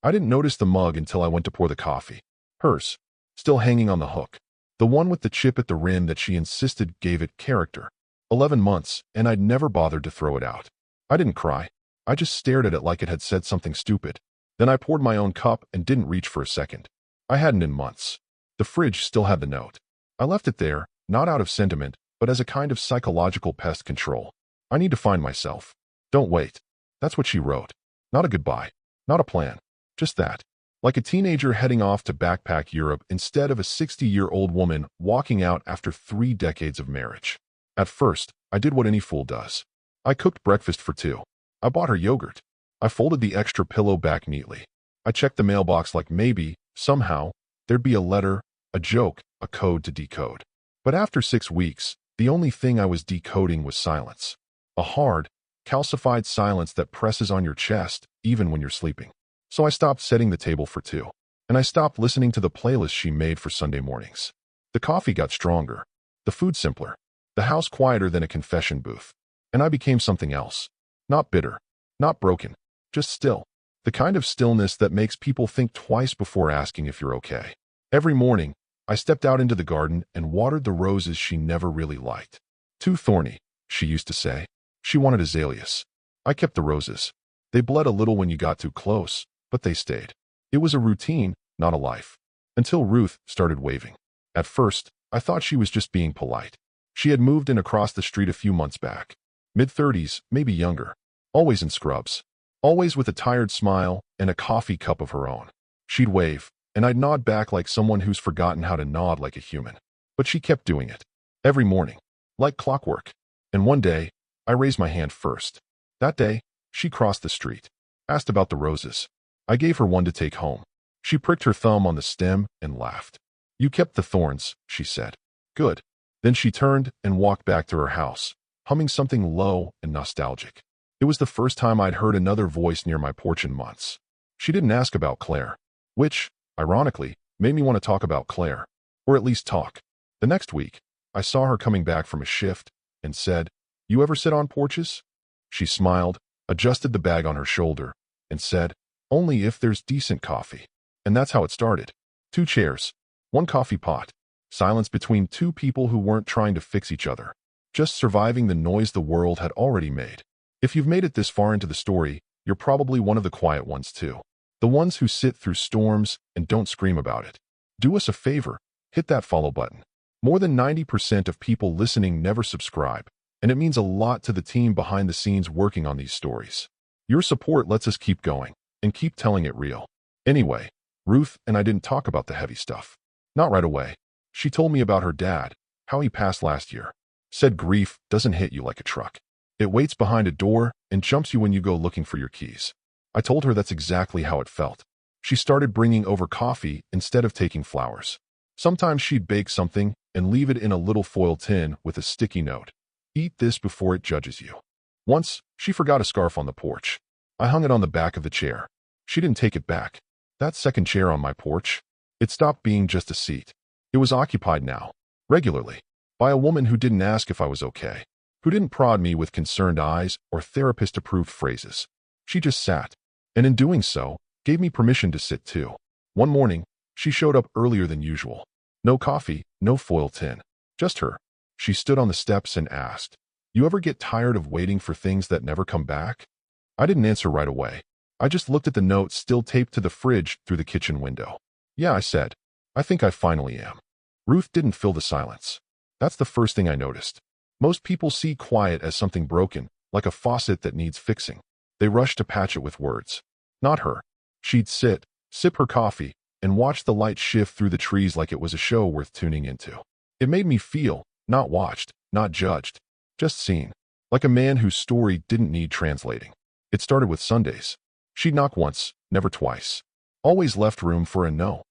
I didn't notice the mug until I went to pour the coffee. Hers, still hanging on the hook. The one with the chip at the rim that she insisted gave it character. 11 months, and I'd never bothered to throw it out. I didn't cry. I just stared at it like it had said something stupid. Then I poured my own cup and didn't reach for a second. I hadn't in months. The fridge still had the note. I left it there, not out of sentiment, but as a kind of psychological pest control. I need to find myself. Don't wait. That's what she wrote. Not a goodbye. Not a plan. Just that. Like a teenager heading off to backpack Europe instead of a 60-year-old woman walking out after 3 decades of marriage. At first, I did what any fool does. I cooked breakfast for 2. I bought her yogurt. I folded the extra pillow back neatly. I checked the mailbox like maybe, somehow, there'd be a letter, a joke, a code to decode. But after 6 weeks, the only thing I was decoding was silence. A hard, calcified silence that presses on your chest, even when you're sleeping. So I stopped setting the table for 2. And I stopped listening to the playlist she made for Sunday mornings. The coffee got stronger. The food simpler. The house quieter than a confession booth. And I became something else. Not bitter. Not broken. Just still. The kind of stillness that makes people think twice before asking if you're okay. Every morning, I stepped out into the garden and watered the roses she never really liked. Too thorny, she used to say. She wanted azaleas. I kept the roses. They bled a little when you got too close, but they stayed. It was a routine, not a life. Until Ruth started waving. At first, I thought she was just being polite. She had moved in across the street a few months back. Mid-30s, maybe younger. Always in scrubs. Always with a tired smile and a coffee cup of her own. She'd wave, and I'd nod back like someone who's forgotten how to nod like a human. But she kept doing it. Every morning. Like clockwork. And one day, I raised my hand first. That day, she crossed the street. Asked about the roses. I gave her one to take home. She pricked her thumb on the stem and laughed. You kept the thorns, she said. Good. Then she turned and walked back to her house, humming something low and nostalgic. It was the first time I'd heard another voice near my porch in months. She didn't ask about Claire, which, ironically, made me want to talk about Claire, or at least talk. The next week, I saw her coming back from a shift and said, You ever sit on porches? She smiled, adjusted the bag on her shoulder, and said, Only if there's decent coffee. And that's how it started. 2 chairs, 1 coffee pot, silence between 2 people who weren't trying to fix each other, just surviving the noise the world had already made. If you've made it this far into the story, you're probably one of the quiet ones too. The ones who sit through storms and don't scream about it. Do us a favor, hit that follow button. More than 90% of people listening never subscribe, and it means a lot to the team behind the scenes working on these stories. Your support lets us keep going, and keep telling it real. Anyway, Ruth and I didn't talk about the heavy stuff. Not right away. She told me about her dad, how he passed last year. Said grief doesn't hit you like a truck. It waits behind a door and jumps you when you go looking for your keys. I told her that's exactly how it felt. She started bringing over coffee instead of taking flowers. Sometimes she'd bake something and leave it in a little foil tin with a sticky note. Eat this before it judges you. Once, she forgot a scarf on the porch. I hung it on the back of the chair. She didn't take it back. That second chair on my porch, it stopped being just a seat. It was occupied now, regularly, by a woman who didn't ask if I was okay, who didn't prod me with concerned eyes or therapist-approved phrases. She just sat, and in doing so, gave me permission to sit too. One morning, she showed up earlier than usual. No coffee, no foil tin. Just her. She stood on the steps and asked, You ever get tired of waiting for things that never come back? I didn't answer right away. I just looked at the note still taped to the fridge through the kitchen window. Yeah, I said. I think I finally am. Ruth didn't fill the silence. That's the first thing I noticed. Most people see quiet as something broken, like a faucet that needs fixing. They rush to patch it with words. Not her. She'd sit, sip her coffee, and watch the light shift through the trees like it was a show worth tuning into. It made me feel, not watched, not judged, just seen. Like a man whose story didn't need translating. It started with Sundays. She'd knock once, never twice. Always left room for a no.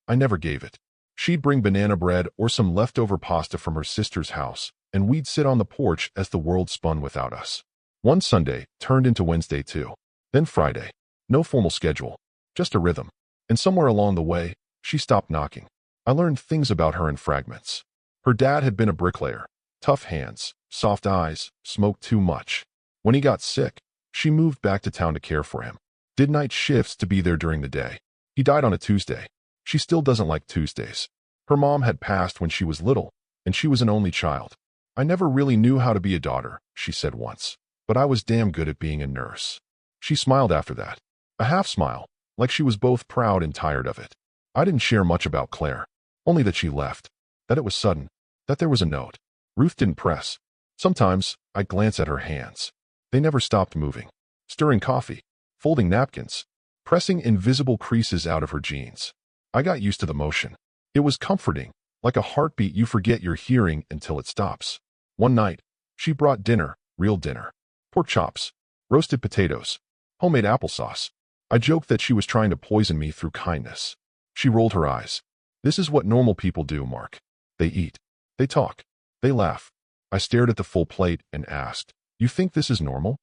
I never gave it. She'd bring banana bread or some leftover pasta from her sister's house, and we'd sit on the porch as the world spun without us. One Sunday turned into Wednesday too. Then Friday. No formal schedule. Just a rhythm. And somewhere along the way, she stopped knocking. I learned things about her in fragments. Her dad had been a bricklayer. Tough hands, soft eyes, smoked too much. When he got sick, she moved back to town to care for him. Did night shifts to be there during the day. He died on a Tuesday. She still doesn't like Tuesdays. Her mom had passed when she was little, and she was an only child. I never really knew how to be a daughter, she said once, but I was damn good at being a nurse. She smiled after that. A half smile, like she was both proud and tired of it. I didn't share much about Claire, only that she left, that it was sudden, that there was a note. Ruth didn't press. Sometimes I'd glance at her hands. They never stopped moving. Stirring coffee, folding napkins, pressing invisible creases out of her jeans. I got used to the motion. It was comforting, like a heartbeat you forget you're hearing until it stops. One night, she brought dinner, real dinner. Pork chops, roasted potatoes, homemade applesauce. I joked that she was trying to poison me through kindness. She rolled her eyes. This is what normal people do, Mark. They eat. They talk. They laugh. I stared at the full plate and asked, "You think this is normal?"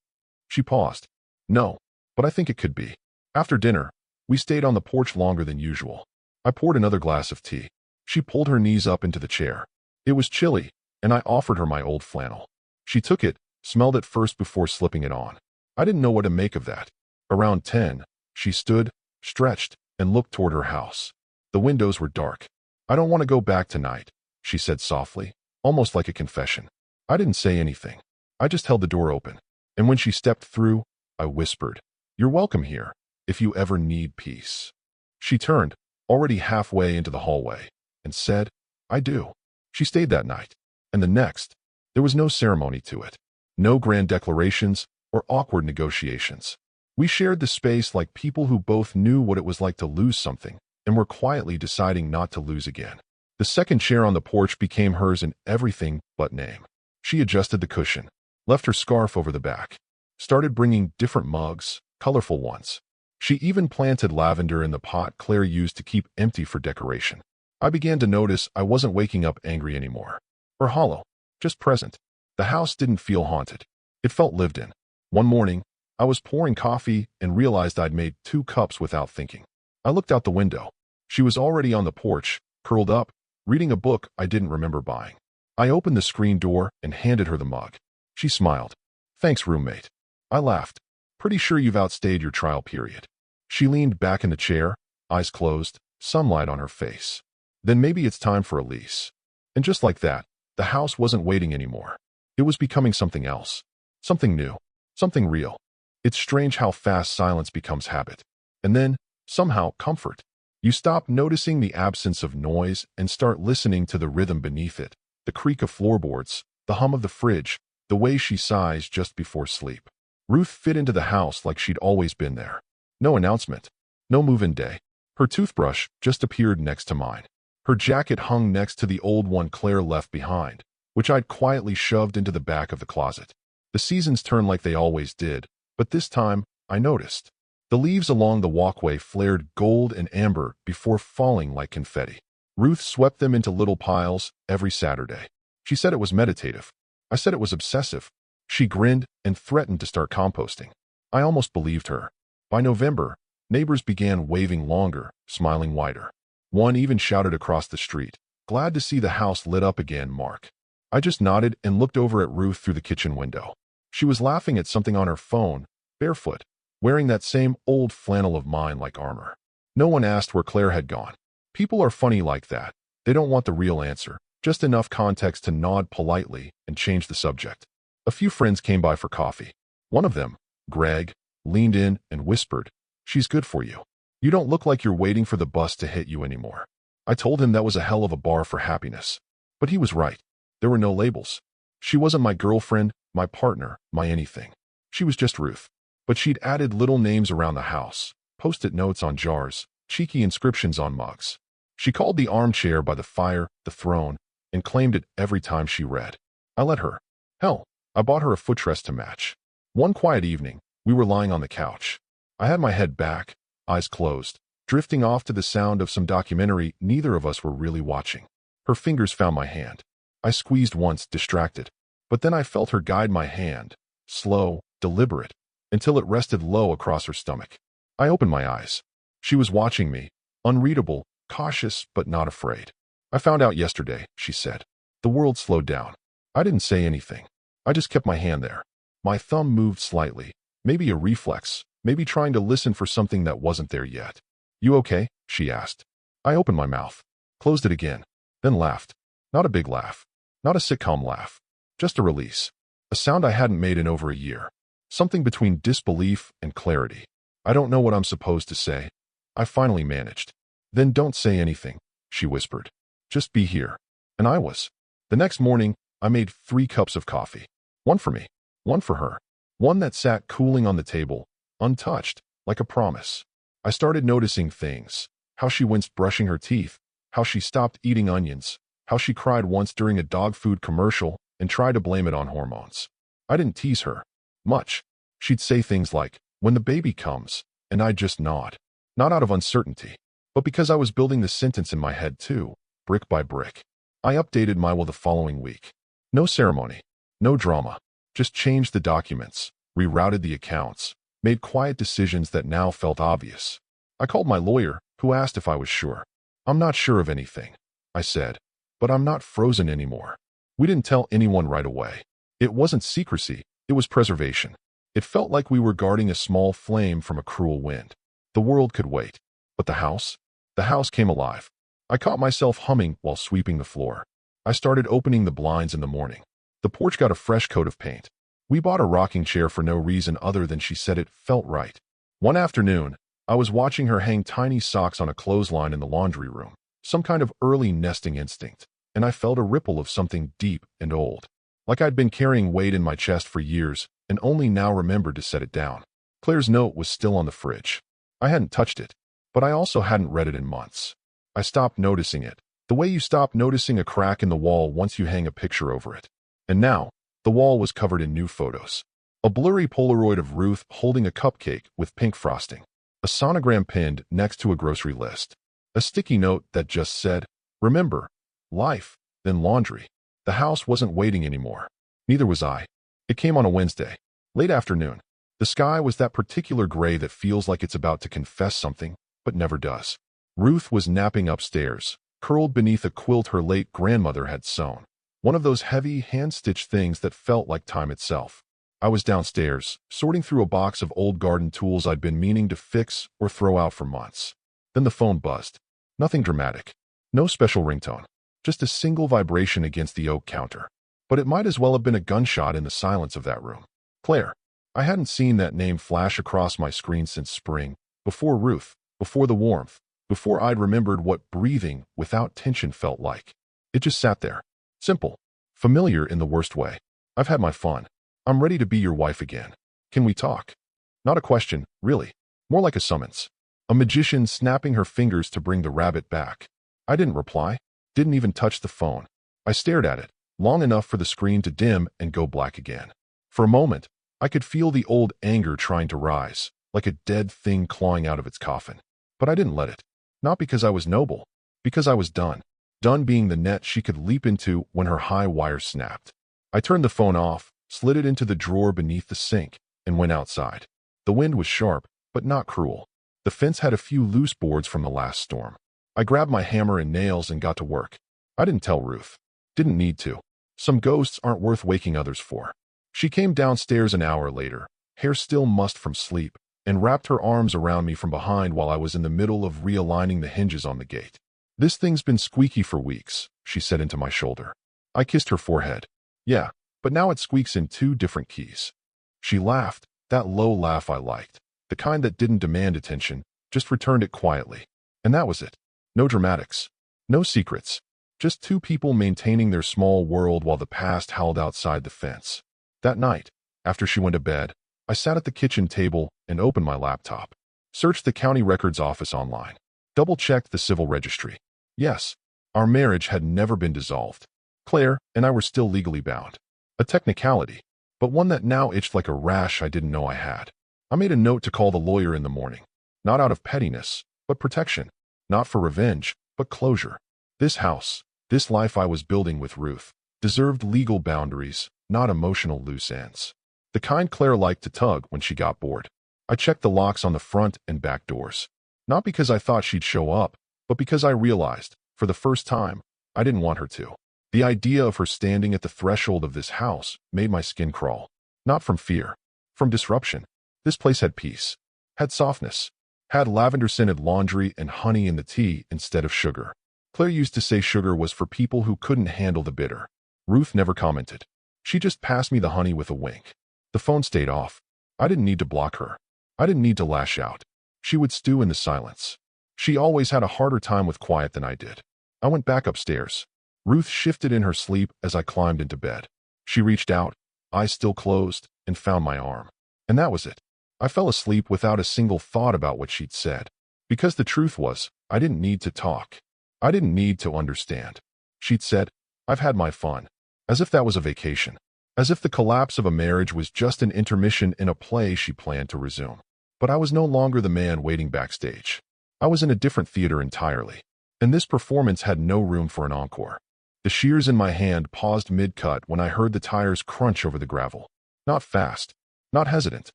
She paused. "No, but I think it could be." After dinner, we stayed on the porch longer than usual. I poured another glass of tea. She pulled her knees up into the chair. It was chilly, and I offered her my old flannel. She took it, smelled it first before slipping it on. I didn't know what to make of that. Around 10, she stood, stretched, and looked toward her house. The windows were dark. "I don't want to go back tonight," she said softly, almost like a confession. I didn't say anything. I just held the door open. And when she stepped through, I whispered, "You're welcome here, if you ever need peace." She turned, already halfway into the hallway, and said, "I do." She stayed that night. And the next. There was no ceremony to it. No grand declarations or awkward negotiations. We shared the space like people who both knew what it was like to lose something and were quietly deciding not to lose again. The second chair on the porch became hers in everything but name. She adjusted the cushion, left her scarf over the back, started bringing different mugs, colorful ones. She even planted lavender in the pot Claire used to keep empty for decoration. I began to notice I wasn't waking up angry anymore, or hollow, just present. The house didn't feel haunted. It felt lived in. One morning, I was pouring coffee and realized I'd made 2 cups without thinking. I looked out the window. She was already on the porch, curled up, reading a book I didn't remember buying. I opened the screen door and handed her the mug. She smiled. "Thanks, roommate." I laughed. "Pretty sure you've outstayed your trial period." She leaned back in the chair, eyes closed, sunlight on her face. "Then maybe it's time for a lease." And just like that, the house wasn't waiting anymore. It was becoming something else. Something new. Something real. It's strange how fast silence becomes habit. And then, somehow, comfort. You stop noticing the absence of noise and start listening to the rhythm beneath it, the creak of floorboards, the hum of the fridge, the way she sighs just before sleep. Ruth fit into the house like she'd always been there. No announcement. No move-in day. Her toothbrush just appeared next to mine. Her jacket hung next to the old one Claire left behind, which I'd quietly shoved into the back of the closet. The seasons turned like they always did, but this time, I noticed. The leaves along the walkway flared gold and amber before falling like confetti. Ruth swept them into little piles every Saturday. She said it was meditative. I said it was obsessive. She grinned and threatened to start composting. I almost believed her. By November, neighbors began waving longer, smiling wider. One even shouted across the street, "Glad to see the house lit up again, Mark." I just nodded and looked over at Ruth through the kitchen window. She was laughing at something on her phone, barefoot, wearing that same old flannel of mine like armor. No one asked where Claire had gone. People are funny like that. They don't want the real answer, just enough context to nod politely and change the subject. A few friends came by for coffee. One of them, Greg, leaned in and whispered, "She's good for you. You don't look like you're waiting for the bus to hit you anymore." I told him that was a hell of a bar for happiness. But he was right. There were no labels. She wasn't my girlfriend, my partner, my anything. She was just Ruth. But she'd added little names around the house, post-it notes on jars, cheeky inscriptions on mugs. She called the armchair by the fire the throne and claimed it every time she read. I let her. Hell, I bought her a footrest to match. One quiet evening, we were lying on the couch. I had my head back, eyes closed, drifting off to the sound of some documentary neither of us were really watching. Her fingers found my hand. I squeezed once, distracted, but then I felt her guide my hand, slow, deliberate, until it rested low across her stomach. I opened my eyes. She was watching me, unreadable, cautious, but not afraid. "I found out yesterday," she said. The world slowed down. I didn't say anything. I just kept my hand there. My thumb moved slightly, maybe a reflex, maybe trying to listen for something that wasn't there yet. "You okay?" she asked. I opened my mouth, closed it again, then laughed. Not a big laugh, not a sitcom laugh, just a release. A sound I hadn't made in over a year. Something between disbelief and clarity. "I don't know what I'm supposed to say." I finally managed. "Then don't say anything," she whispered. "Just be here." And I was. The next morning, I made 3 cups of coffee. One for me, one for her. One that sat cooling on the table, untouched, like a promise. I started noticing things. How she winced brushing her teeth, how she stopped eating onions, how she cried once during a dog food commercial and tried to blame it on hormones. I didn't tease her much. She'd say things like, "When the baby comes," and I'd just nod. Not out of uncertainty, but because I was building the sentence in my head too, brick by brick. I updated my will the following week. No ceremony, no drama, just changed the documents, rerouted the accounts, made quiet decisions that now felt obvious. I called my lawyer, who asked if I was sure. "I'm not sure of anything," I said, "but I'm not frozen anymore." We didn't tell anyone right away. It wasn't secrecy, it was preservation. It felt like we were guarding a small flame from a cruel wind. The world could wait. But the house? The house came alive. I caught myself humming while sweeping the floor. I started opening the blinds in the morning. The porch got a fresh coat of paint. We bought a rocking chair for no reason other than she said it felt right. One afternoon, I was watching her hang tiny socks on a clothesline in the laundry room, some kind of early nesting instinct, and I felt a ripple of something deep and old. Like I'd been carrying weight in my chest for years and only now remembered to set it down. Claire's note was still on the fridge. I hadn't touched it, but I also hadn't read it in months. I stopped noticing it, the way you stop noticing a crack in the wall once you hang a picture over it. And now, the wall was covered in new photos. A blurry Polaroid of Ruth holding a cupcake with pink frosting. A sonogram pinned next to a grocery list. A sticky note that just said, "Remember, life, then laundry." The house wasn't waiting anymore. Neither was I. It came on a Wednesday, late afternoon. The sky was that particular gray that feels like it's about to confess something, but never does. Ruth was napping upstairs, curled beneath a quilt her late grandmother had sewn. One of those heavy, hand-stitched things that felt like time itself. I was downstairs, sorting through a box of old garden tools I'd been meaning to fix or throw out for months. Then the phone buzzed. Nothing dramatic. No special ringtone. Just a single vibration against the oak counter. But it might as well have been a gunshot in the silence of that room. Claire. I hadn't seen that name flash across my screen since spring, before Ruth, before the warmth, before I'd remembered what breathing without tension felt like. It just sat there. Simple. Familiar in the worst way. "I've had my fun. I'm ready to be your wife again. Can we talk?" Not a question, really. More like a summons. A magician snapping her fingers to bring the rabbit back. I didn't reply. Didn't even touch the phone. I stared at it, long enough for the screen to dim and go black again. For a moment, I could feel the old anger trying to rise, like a dead thing clawing out of its coffin. But I didn't let it. Not because I was noble. Because I was done. Done being the net she could leap into when her high wire snapped. I turned the phone off, slid it into the drawer beneath the sink, and went outside. The wind was sharp, but not cruel. The fence had a few loose boards from the last storm. I grabbed my hammer and nails and got to work. I didn't tell Ruth. Didn't need to. Some ghosts aren't worth waking others for. She came downstairs an hour later, hair still mussed from sleep, and wrapped her arms around me from behind while I was in the middle of realigning the hinges on the gate. "This thing's been squeaky for weeks," she said into my shoulder. I kissed her forehead. "Yeah, but now it squeaks in 2 different keys." She laughed, that low laugh I liked, the kind that didn't demand attention, just returned it quietly. And that was it. No dramatics. No secrets. Just 2 people maintaining their small world while the past howled outside the fence. That night, after she went to bed, I sat at the kitchen table and opened my laptop. Searched the county records office online. Double-checked the civil registry. Yes, our marriage had never been dissolved. Claire and I were still legally bound. A technicality, but one that now itched like a rash I didn't know I had. I made a note to call the lawyer in the morning. Not out of pettiness, but protection. Not for revenge, but closure. This house, this life I was building with Ruth, deserved legal boundaries, not emotional loose ends. The kind Claire liked to tug when she got bored. I checked the locks on the front and back doors. Not because I thought she'd show up, but because I realized, for the first time, I didn't want her to. The idea of her standing at the threshold of this house made my skin crawl. Not from fear. From disruption. This place had peace. had softness, had lavender-scented laundry and honey in the tea instead of sugar. Claire used to say sugar was for people who couldn't handle the bitter. Ruth never commented. She just passed me the honey with a wink. The phone stayed off. I didn't need to block her. I didn't need to lash out. She would stew in the silence. She always had a harder time with quiet than I did. I went back upstairs. Ruth shifted in her sleep as I climbed into bed. She reached out, eyes still closed, and found my arm. And that was it. I fell asleep without a single thought about what she'd said. Because the truth was, I didn't need to talk. I didn't need to understand. She'd said, "I've had my fun." As if that was a vacation. As if the collapse of a marriage was just an intermission in a play she planned to resume. But I was no longer the man waiting backstage. I was in a different theater entirely. And this performance had no room for an encore. The shears in my hand paused mid-cut when I heard the tires crunch over the gravel. Not fast. Not hesitant.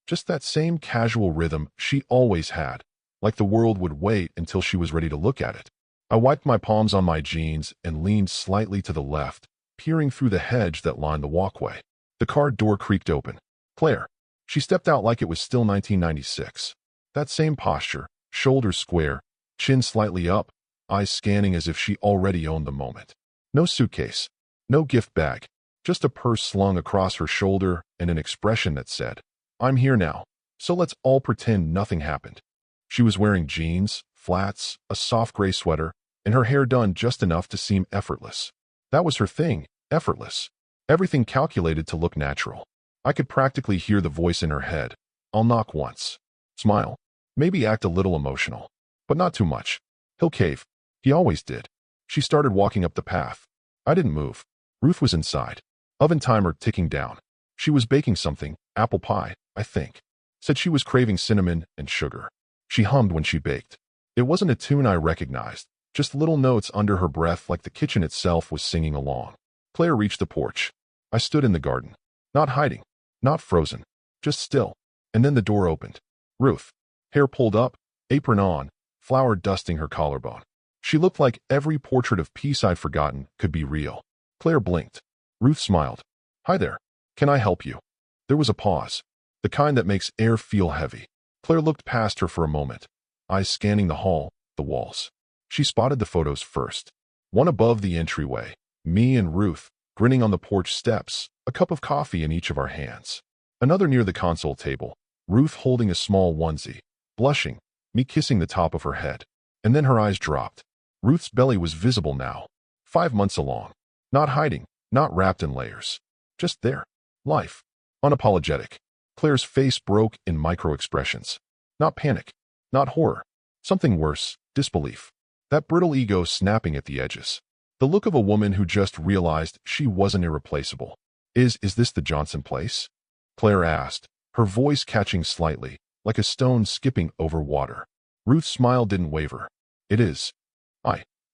Just that same casual rhythm she always had, like the world would wait until she was ready to look at it. I wiped my palms on my jeans and leaned slightly to the left, peering through the hedge that lined the walkway. The car door creaked open. Claire. She stepped out like it was still 1996. That same posture, shoulders square, chin slightly up, eyes scanning as if she already owned the moment. No suitcase. No gift bag. Just a purse slung across her shoulder and an expression that said, "I'm here now, so let's all pretend nothing happened." She was wearing jeans, flats, a soft gray sweater, and her hair done just enough to seem effortless. That was her thing, effortless. Everything calculated to look natural. I could practically hear the voice in her head. "I'll knock once. Smile. Maybe act a little emotional. But not too much. He'll cave. He always did." She started walking up the path. I didn't move. Ruth was inside. Oven timer ticking down. She was baking something, apple pie, I think. Said she was craving cinnamon and sugar. She hummed when she baked. It wasn't a tune I recognized, just little notes under her breath like the kitchen itself was singing along. Claire reached the porch. I stood in the garden. Not hiding. Not frozen. Just still. And then the door opened. Ruth. Hair pulled up, apron on, flour dusting her collarbone. She looked like every portrait of peace I'd forgotten could be real. Claire blinked. Ruth smiled. "Hi there. Can I help you?" There was a pause. The kind that makes air feel heavy. Claire looked past her for a moment, eyes scanning the hall, the walls. She spotted the photos first. One above the entryway, me and Ruth, grinning on the porch steps, a cup of coffee in each of our hands. Another near the console table, Ruth holding a small onesie, blushing, me kissing the top of her head. And then her eyes dropped. Ruth's belly was visible now, 5 months along. Not hiding, not wrapped in layers. Just there. Life. Unapologetic. Claire's face broke in micro-expressions. Not panic. Not horror. Something worse, disbelief. That brittle ego snapping at the edges. The look of a woman who just realized she wasn't irreplaceable. Is this the Johnson place?" Claire asked, her voice catching slightly, like a stone skipping over water. Ruth's smile didn't waver. "It is.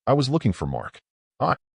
I was looking for Mark."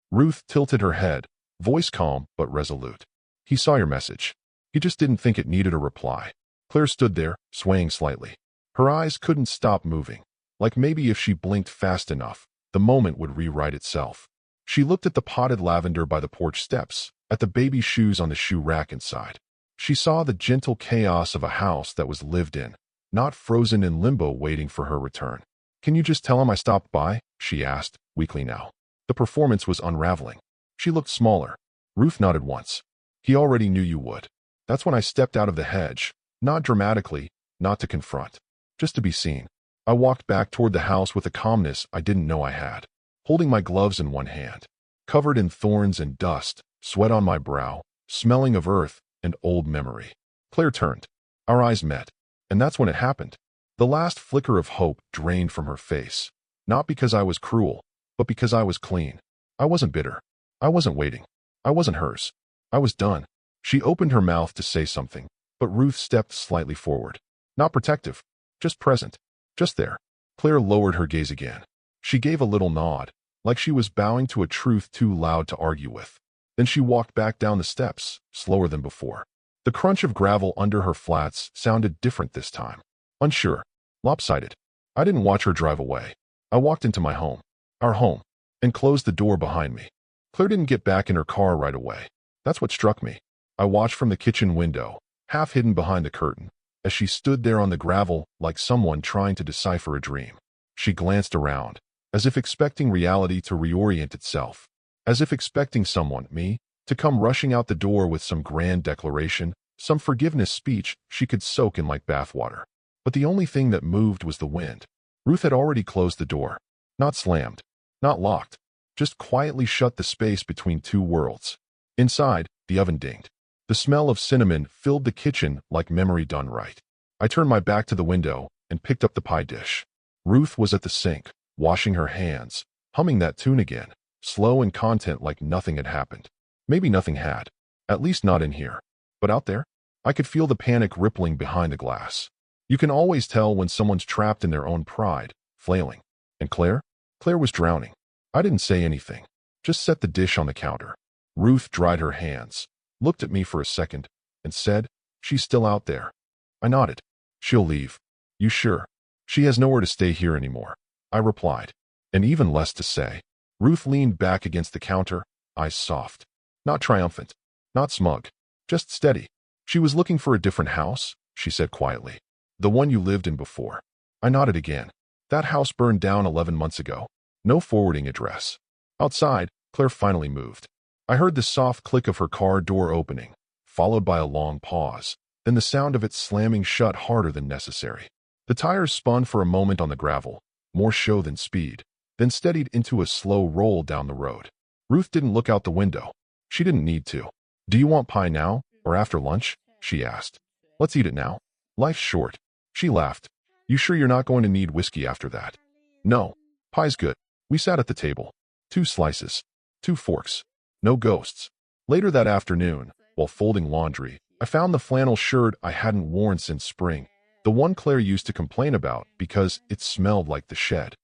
Ruth tilted her head, voice calm but resolute. "He saw your message. He just didn't think it needed a reply." Claire stood there, swaying slightly. Her eyes couldn't stop moving, like maybe if she blinked fast enough, the moment would rewrite itself. She looked at the potted lavender by the porch steps, at the baby shoes on the shoe rack inside. She saw the gentle chaos of a house that was lived in, not frozen in limbo waiting for her return. "Can you just tell him I stopped by?" she asked, weakly now. The performance was unraveling. She looked smaller. Ruth nodded once. "He already knew you would." That's when I stepped out of the hedge, not dramatically, not to confront, just to be seen. I walked back toward the house with a calmness I didn't know I had, holding my gloves in one hand, covered in thorns and dust, sweat on my brow, smelling of earth and old memory. Claire turned. Our eyes met, and that's when it happened. The last flicker of hope drained from her face, not because I was cruel, but because I was clean. I wasn't bitter. I wasn't waiting. I wasn't hers. I was done. She opened her mouth to say something, but Ruth stepped slightly forward. Not protective, just present, just there. Claire lowered her gaze again. She gave a little nod, like she was bowing to a truth too loud to argue with. Then she walked back down the steps, slower than before. The crunch of gravel under her flats sounded different this time. Unsure, lopsided. I didn't watch her drive away. I walked into my home, our home, and closed the door behind me. Claire didn't get back in her car right away. That's what struck me. I watched from the kitchen window, half hidden behind the curtain, as she stood there on the gravel like someone trying to decipher a dream. She glanced around, as if expecting reality to reorient itself, as if expecting someone, me, to come rushing out the door with some grand declaration, some forgiveness speech she could soak in like bathwater. But the only thing that moved was the wind. Ruth had already closed the door. Not slammed, not locked, just quietly shut the space between two worlds. Inside, the oven dinged. The smell of cinnamon filled the kitchen like memory done right. I turned my back to the window and picked up the pie dish. Ruth was at the sink, washing her hands, humming that tune again, slow and content like nothing had happened. Maybe nothing had. At least not in here. But out there, I could feel the panic rippling behind the glass. You can always tell when someone's trapped in their own pride, flailing. And Claire? Claire was drowning. I didn't say anything, just set the dish on the counter. Ruth dried her hands, looked at me for a second, and said, "She's still out there." I nodded. "She'll leave." "You sure?" "She has nowhere to stay here anymore," I replied, and even less to say. Ruth leaned back against the counter, eyes soft. Not triumphant, not smug, just steady. "She was looking for a different house," she said quietly. "The one you lived in before." I nodded again. "That house burned down 11 months ago. No forwarding address." Outside, Claire finally moved. I heard the soft click of her car door opening, followed by a long pause, then the sound of it slamming shut harder than necessary. The tires spun for a moment on the gravel, more show than speed, then steadied into a slow roll down the road. Ruth didn't look out the window. She didn't need to. "Do you want pie now, or after lunch?" she asked. "Let's eat it now. Life's short." She laughed. "You sure you're not going to need whiskey after that?" "No. Pie's good." We sat at the table. 2 slices. 2 forks. No ghosts. Later that afternoon, while folding laundry, I found the flannel shirt I hadn't worn since spring, the one Claire used to complain about because it smelled like the shed.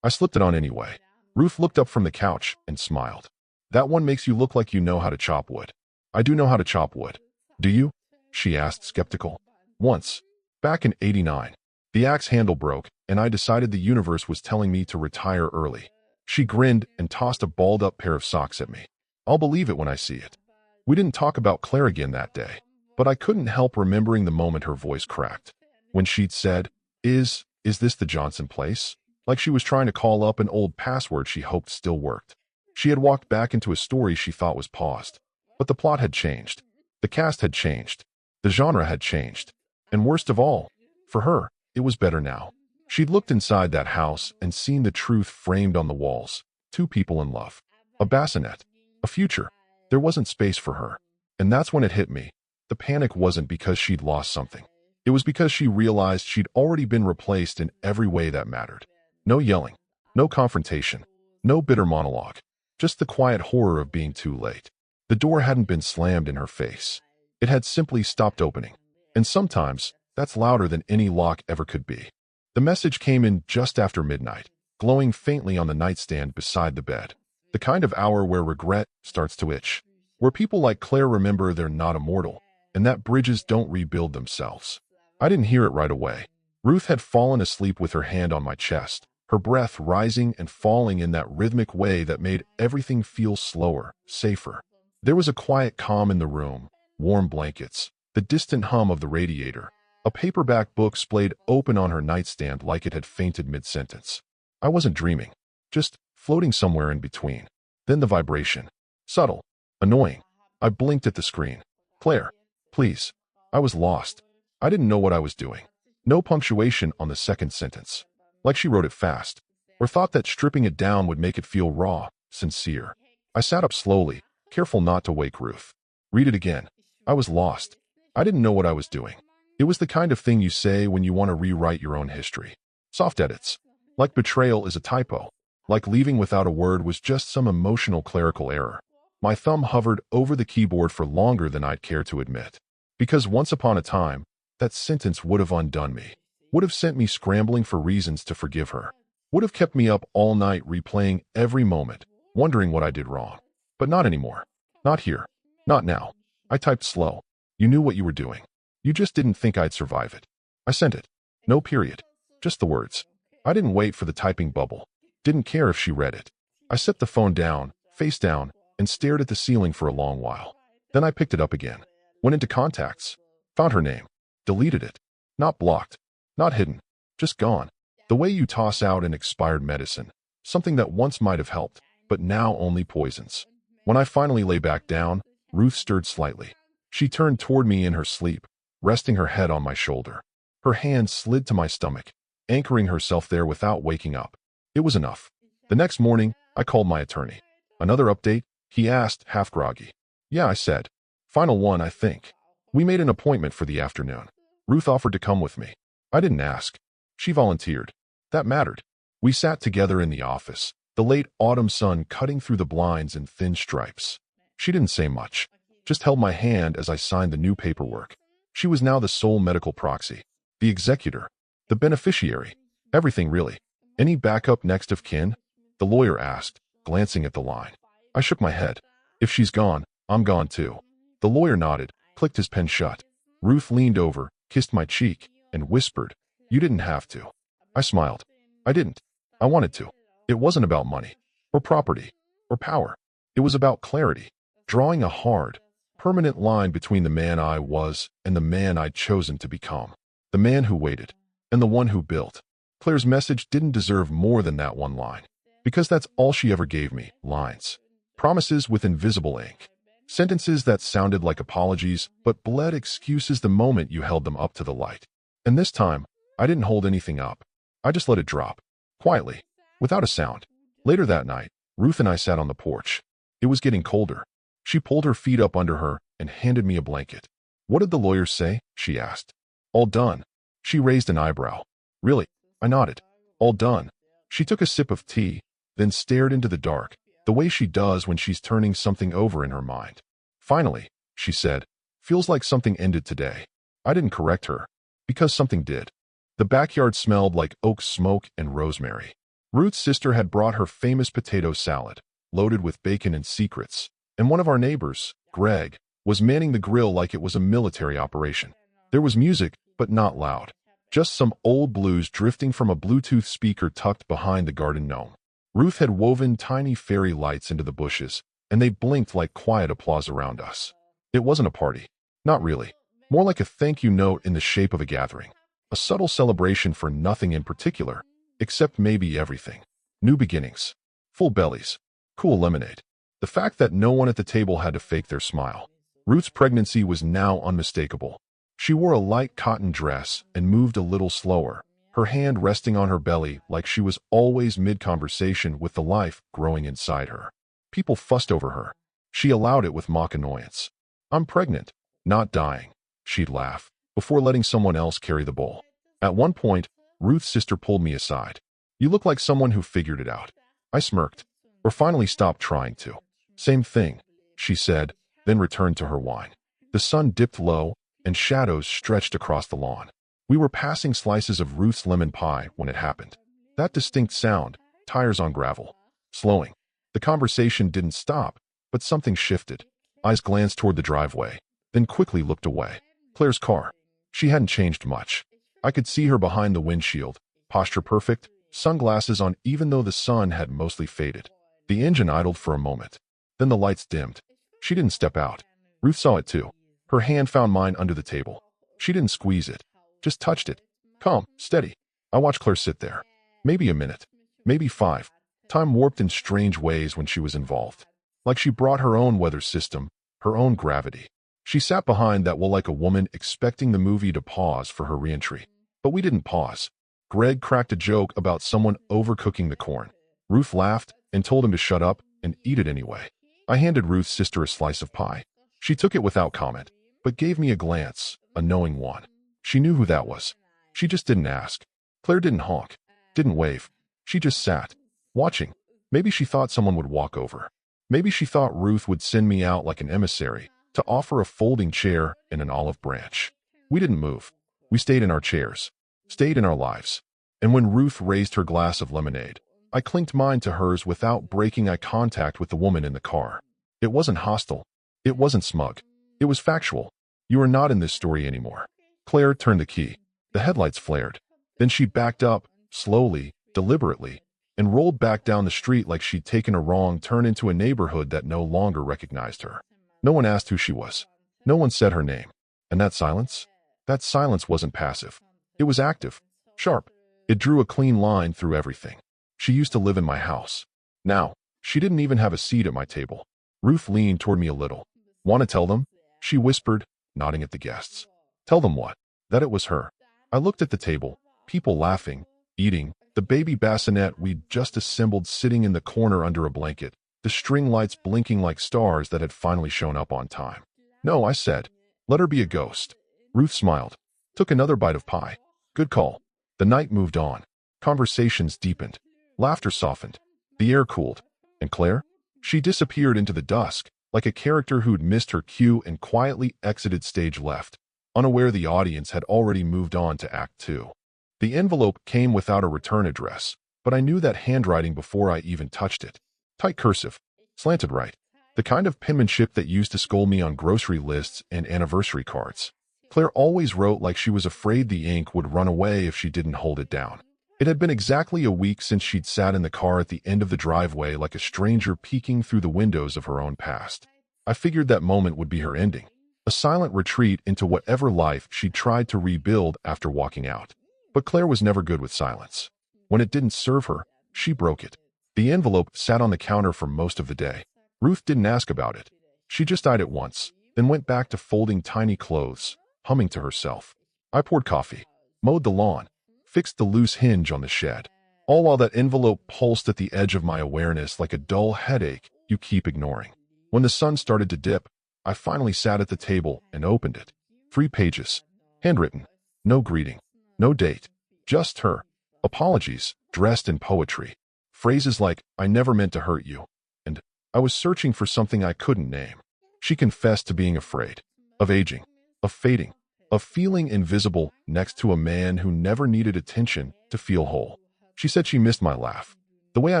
I slipped it on anyway. Ruth looked up from the couch and smiled. "That one makes you look like you know how to chop wood." "I do know how to chop wood." "Do you?" she asked, skeptical. "Once. Back in '89. The axe handle broke, and I decided the universe was telling me to retire early." She grinned and tossed a balled-up pair of socks at me. "I'll believe it when I see it." We didn't talk about Claire again that day, but I couldn't help remembering the moment her voice cracked. When she'd said, Is this the Johnson place?" Like she was trying to call up an old password she hoped still worked. She had walked back into a story she thought was paused. But the plot had changed. The cast had changed. The genre had changed. And worst of all, for her, it was better now. She'd looked inside that house and seen the truth framed on the walls. 2 people in love. A bassinet. A future. There wasn't space for her. And that's when it hit me. The panic wasn't because she'd lost something. It was because she realized she'd already been replaced in every way that mattered. No yelling. No confrontation. No bitter monologue. Just the quiet horror of being too late. The door hadn't been slammed in her face. It had simply stopped opening. And sometimes, that's louder than any lock ever could be. The message came in just after midnight, glowing faintly on the nightstand beside the bed. The kind of hour where regret starts to itch. Where people like Claire remember they're not immortal, and that bridges don't rebuild themselves. I didn't hear it right away. Ruth had fallen asleep with her hand on my chest, her breath rising and falling in that rhythmic way that made everything feel slower, safer. There was a quiet calm in the room, warm blankets, the distant hum of the radiator. A paperback book splayed open on her nightstand like it had fainted mid-sentence. I wasn't dreaming, just floating somewhere in between. Then the vibration. Subtle. Annoying. I blinked at the screen. "Claire, please." I was lost. I didn't know what I was doing. No punctuation on the second sentence. Like she wrote it fast. Or thought that stripping it down would make it feel raw, sincere. I sat up slowly, careful not to wake Ruth. "Read it again." I was lost. I didn't know what I was doing. It was the kind of thing you say when you want to rewrite your own history. Soft edits. Like betrayal is a typo. Like leaving without a word was just some emotional clerical error. My thumb hovered over the keyboard for longer than I'd care to admit. Because once upon a time, that sentence would have undone me. Would have sent me scrambling for reasons to forgive her. Would have kept me up all night replaying every moment, wondering what I did wrong. But not anymore. Not here. Not now. I typed slow. "You knew what you were doing. You just didn't think I'd survive it." I sent it. No period. Just the words. I didn't wait for the typing bubble. Didn't care if she read it. I set the phone down, face down, and stared at the ceiling for a long while. Then I picked it up again. Went into contacts. Found her name. Deleted it. Not blocked, not hidden, just gone. The way you toss out an expired medicine, something that once might have helped, but now only poisons. When I finally lay back down, Ruth stirred slightly. She turned toward me in her sleep, resting her head on my shoulder. Her hand slid to my stomach, anchoring herself there without waking up. It was enough. The next morning, I called my attorney. Another update? He asked, half groggy. Yeah, I said. Final one, I think. We made an appointment for the afternoon. Ruth offered to come with me. I didn't ask. She volunteered. That mattered. We sat together in the office, the late autumn sun cutting through the blinds in thin stripes. She didn't say much, just held my hand as I signed the new paperwork. She was now the sole medical proxy, the executor, the beneficiary, everything really. Any backup next of kin? The lawyer asked, glancing at the line. I shook my head. If she's gone, I'm gone too. The lawyer nodded, clicked his pen shut. Ruth leaned over, kissed my cheek, and whispered, "You didn't have to." I smiled. I didn't. I wanted to. It wasn't about money, or property, or power. It was about clarity, drawing a hard, permanent line between the man I was and the man I'd chosen to become. The man who waited, and the one who built. Claire's message didn't deserve more than that one line, because that's all she ever gave me, lines. Promises with invisible ink. Sentences that sounded like apologies, but bled excuses the moment you held them up to the light. And this time, I didn't hold anything up. I just let it drop, quietly, without a sound. Later that night, Ruth and I sat on the porch. It was getting colder. She pulled her feet up under her and handed me a blanket. What did the lawyer say? She asked. All done. She raised an eyebrow. Really? I nodded. All done. She took a sip of tea, then stared into the dark, the way she does when she's turning something over in her mind. Finally, she said, feels like something ended today. I didn't correct her, because something did. The backyard smelled like oak smoke and rosemary. Ruth's sister had brought her famous potato salad, loaded with bacon and secrets, and one of our neighbors, Greg, was manning the grill like it was a military operation. There was music, but not loud. Just some old blues drifting from a Bluetooth speaker tucked behind the garden gnome. Ruth had woven tiny fairy lights into the bushes, and they blinked like quiet applause around us. It wasn't a party. Not really. More like a thank you note in the shape of a gathering. A subtle celebration for nothing in particular, except maybe everything. New beginnings. Full bellies. Cool lemonade. The fact that no one at the table had to fake their smile. Ruth's pregnancy was now unmistakable. She wore a light cotton dress and moved a little slower, her hand resting on her belly like she was always mid-conversation with the life growing inside her. People fussed over her. She allowed it with mock annoyance. I'm pregnant, not dying, she'd laugh, before letting someone else carry the bowl. At one point, Ruth's sister pulled me aside. You look like someone who figured it out. I smirked, or finally stopped trying to. Same thing, she said, then returned to her wine. The sun dipped low, and shadows stretched across the lawn. We were passing slices of Ruth's lemon pie when it happened. That distinct sound, tires on gravel. Slowing. The conversation didn't stop, but something shifted. Eyes glanced toward the driveway, then quickly looked away. Claire's car. She hadn't changed much. I could see her behind the windshield, posture perfect, sunglasses on even though the sun had mostly faded. The engine idled for a moment. Then the lights dimmed. She didn't step out. Ruth saw it too. Her hand found mine under the table. She didn't squeeze it, just touched it. Calm, steady. I watched Claire sit there. Maybe a minute, maybe 5. Time warped in strange ways when she was involved. Like she brought her own weather system, her own gravity. She sat behind that wall like a woman expecting the movie to pause for her reentry. But we didn't pause. Greg cracked a joke about someone overcooking the corn. Ruth laughed and told him to shut up and eat it anyway. I handed Ruth's sister a slice of pie. She took it without comment, but gave me a glance, a knowing one. She knew who that was. She just didn't ask. Claire didn't honk, didn't wave. She just sat, watching. Maybe she thought someone would walk over. Maybe she thought Ruth would send me out like an emissary to offer a folding chair and an olive branch. We didn't move. We stayed in our chairs, stayed in our lives. And when Ruth raised her glass of lemonade, I clinked mine to hers without breaking eye contact with the woman in the car. It wasn't hostile. It wasn't smug. It was factual. You are not in this story anymore. Claire turned the key. The headlights flared. Then she backed up, slowly, deliberately, and rolled back down the street like she'd taken a wrong turn into a neighborhood that no longer recognized her. No one asked who she was. No one said her name. And that silence? That silence wasn't passive. It was active, sharp. It drew a clean line through everything. She used to live in my house. Now, she didn't even have a seat at my table. Ruth leaned toward me a little. Want to tell them? She whispered, nodding at the guests. Tell them what? That it was her. I looked at the table, people laughing, eating, the baby bassinet we'd just assembled sitting in the corner under a blanket, the string lights blinking like stars that had finally shown up on time. No, I said. Let her be a ghost. Ruth smiled, took another bite of pie. Good call. The night moved on. Conversations deepened. Laughter softened. The air cooled. And Claire? She disappeared into the dusk, like a character who'd missed her cue and quietly exited stage left, unaware the audience had already moved on to Act 2. The envelope came without a return address, but I knew that handwriting before I even touched it. Tight cursive, slanted right, the kind of penmanship that used to scold me on grocery lists and anniversary cards. Claire always wrote like she was afraid the ink would run away if she didn't hold it down. It had been exactly a week since she'd sat in the car at the end of the driveway like a stranger peeking through the windows of her own past. I figured that moment would be her ending, a silent retreat into whatever life she'd tried to rebuild after walking out. But Claire was never good with silence. When it didn't serve her, she broke it. The envelope sat on the counter for most of the day. Ruth didn't ask about it. She just eyed it once, then went back to folding tiny clothes, humming to herself. I poured coffee, mowed the lawn, fixed the loose hinge on the shed, all while that envelope pulsed at the edge of my awareness like a dull headache you keep ignoring. When the sun started to dip, I finally sat at the table and opened it. 3 pages, handwritten, no greeting, no date, just her. Apologies, dressed in poetry. Phrases like, I never meant to hurt you, and I was searching for something I couldn't name. She confessed to being afraid, of aging, of fading, of feeling invisible next to a man who never needed attention to feel whole. She said she missed my laugh, the way I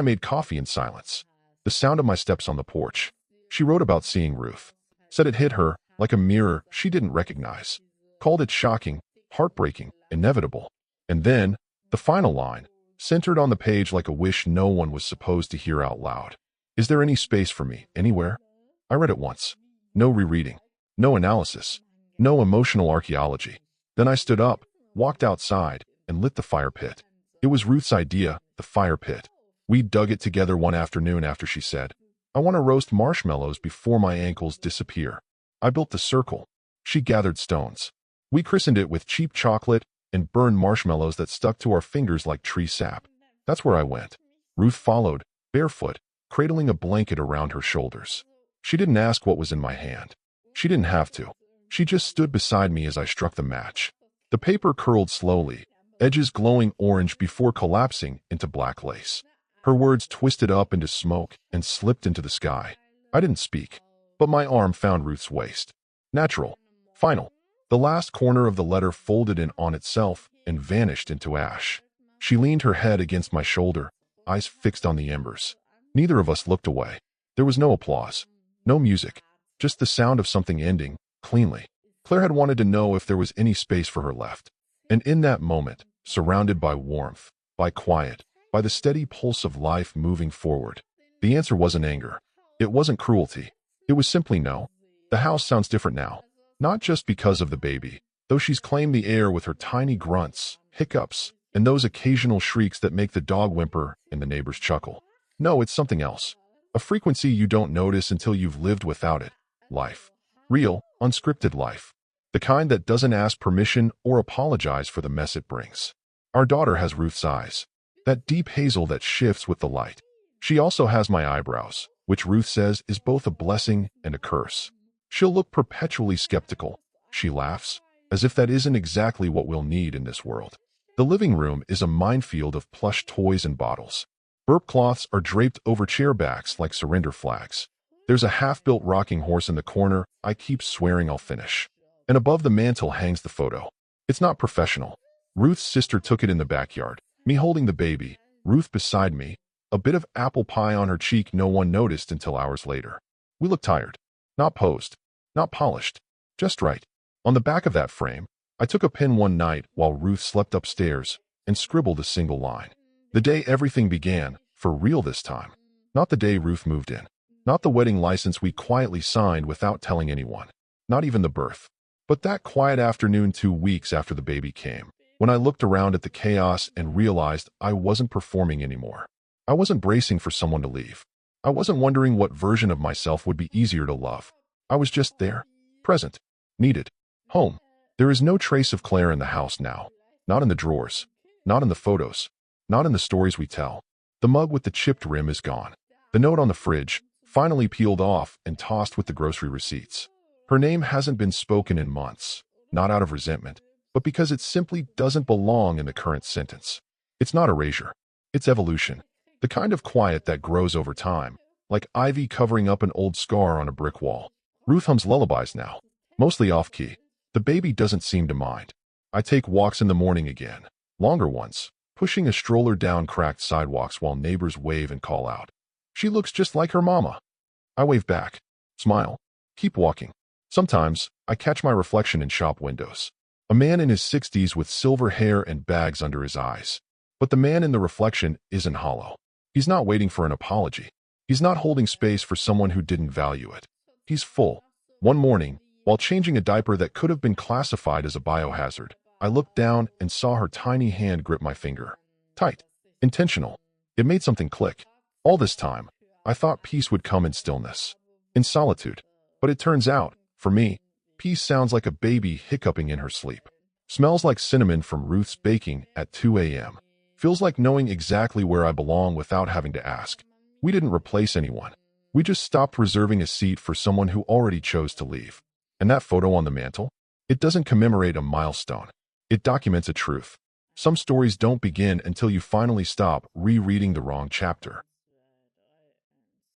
made coffee in silence, the sound of my steps on the porch. She wrote about seeing Ruth, said it hit her like a mirror she didn't recognize, called it shocking, heartbreaking, inevitable. And then, the final line, centered on the page like a wish no one was supposed to hear out loud. Is there any space for me, anywhere? I read it once. No rereading, no analysis, no emotional archaeology. Then I stood up, walked outside, and lit the fire pit. It was Ruth's idea, the fire pit. We dug it together one afternoon after she said, I want to roast marshmallows before my ankles disappear. I built the circle. She gathered stones. We christened it with cheap chocolate and burned marshmallows that stuck to our fingers like tree sap. That's where I went. Ruth followed, barefoot, cradling a blanket around her shoulders. She didn't ask what was in my hand. She didn't have to. She just stood beside me as I struck the match. The paper curled slowly, edges glowing orange before collapsing into black lace. Her words twisted up into smoke and slipped into the sky. I didn't speak, but my arm found Ruth's waist. Natural. Final. The last corner of the letter folded in on itself and vanished into ash. She leaned her head against my shoulder, eyes fixed on the embers. Neither of us looked away. There was no applause, no music, just the sound of something ending, cleanly. Claire had wanted to know if there was any space for her left. And in that moment, surrounded by warmth, by quiet, by the steady pulse of life moving forward, the answer wasn't anger. It wasn't cruelty. It was simply no. The house sounds different now. Not just because of the baby, though she's claimed the air with her tiny grunts, hiccups, and those occasional shrieks that make the dog whimper and the neighbors chuckle. No, it's something else. A frequency you don't notice until you've lived without it. Life. Real, unscripted life. The kind that doesn't ask permission or apologize for the mess it brings. Our daughter has Ruth's eyes. That deep hazel that shifts with the light. She also has my eyebrows, which Ruth says is both a blessing and a curse. She'll look perpetually skeptical. She laughs, as if that isn't exactly what we'll need in this world. The living room is a minefield of plush toys and bottles. Burp cloths are draped over chair backs like surrender flags. There's a half-built rocking horse in the corner I keep swearing I'll finish. And above the mantel hangs the photo. It's not professional. Ruth's sister took it in the backyard. Me holding the baby, Ruth beside me, a bit of apple pie on her cheek no one noticed until hours later. We looked tired. Not posed. Not polished. Just right. On the back of that frame, I took a pen one night while Ruth slept upstairs and scribbled a single line. The day everything began, for real this time. Not the day Ruth moved in. Not the wedding license we quietly signed without telling anyone. Not even the birth. But that quiet afternoon 2 weeks after the baby came. when I looked around at the chaos and realized I wasn't performing anymore. I wasn't bracing for someone to leave. I wasn't wondering what version of myself would be easier to love. I was just there, present, needed, home. There is no trace of Claire in the house now. Not in the drawers, not in the photos, not in the stories we tell. The mug with the chipped rim is gone. The note on the fridge, finally peeled off and tossed with the grocery receipts. Her name hasn't been spoken in months, not out of resentment, but because it simply doesn't belong in the current sentence. It's not erasure. It's evolution. The kind of quiet that grows over time, like ivy covering up an old scar on a brick wall. Ruth hums lullabies now, mostly off-key. The baby doesn't seem to mind. I take walks in the morning again, longer ones, pushing a stroller down cracked sidewalks while neighbors wave and call out. She looks just like her mama. I wave back, smile, keep walking. Sometimes, I catch my reflection in shop windows. A man in his 60s with silver hair and bags under his eyes. But the man in the reflection isn't hollow. He's not waiting for an apology. He's not holding space for someone who didn't value it. He's full. One morning, while changing a diaper that could have been classified as a biohazard, I looked down and saw her tiny hand grip my finger. Tight. Intentional. It made something click. All this time, I thought peace would come in stillness, in solitude. But it turns out, for me, peace sounds like a baby hiccuping in her sleep. Smells like cinnamon from Ruth's baking at 2 a.m. Feels like knowing exactly where I belong without having to ask. We didn't replace anyone. We just stopped reserving a seat for someone who already chose to leave. And that photo on the mantle? It doesn't commemorate a milestone. It documents a truth. Some stories don't begin until you finally stop rereading the wrong chapter.